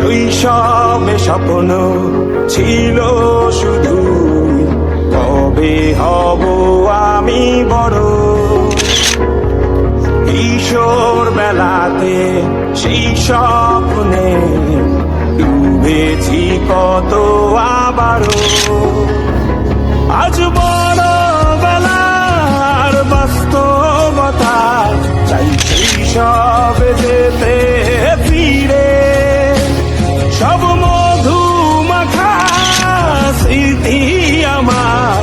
শৈশবে স্বপ্ন ছিল শুধু, কবে হব আমি বড়। কিশোর বেলাতে সেই স্বপ্নে ডুবেছি কত আবারও। আজ বড় বেলার বাস্তবতা, চাই শৈশবে যেতে ফিরে। সব মধু মাখা স্মৃতি আমার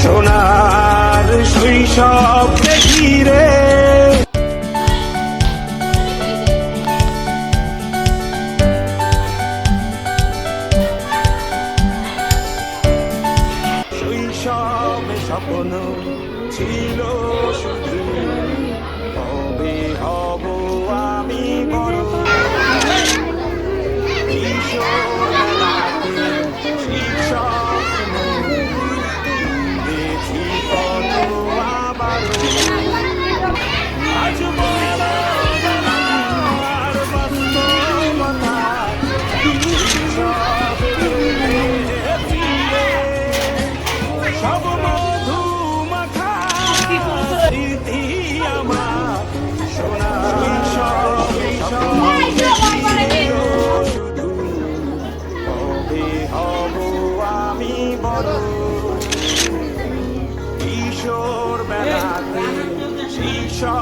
সোনার শৈশবকে ঘিরে। শৈশবে স্বপ্ন ছিল শুধু, কবে হব আমি বড়। সব মধু মাখা স্মৃতি আমার সোনা শুধু, কবে হব আমি বড়। কিশোর বেলাতে শিশু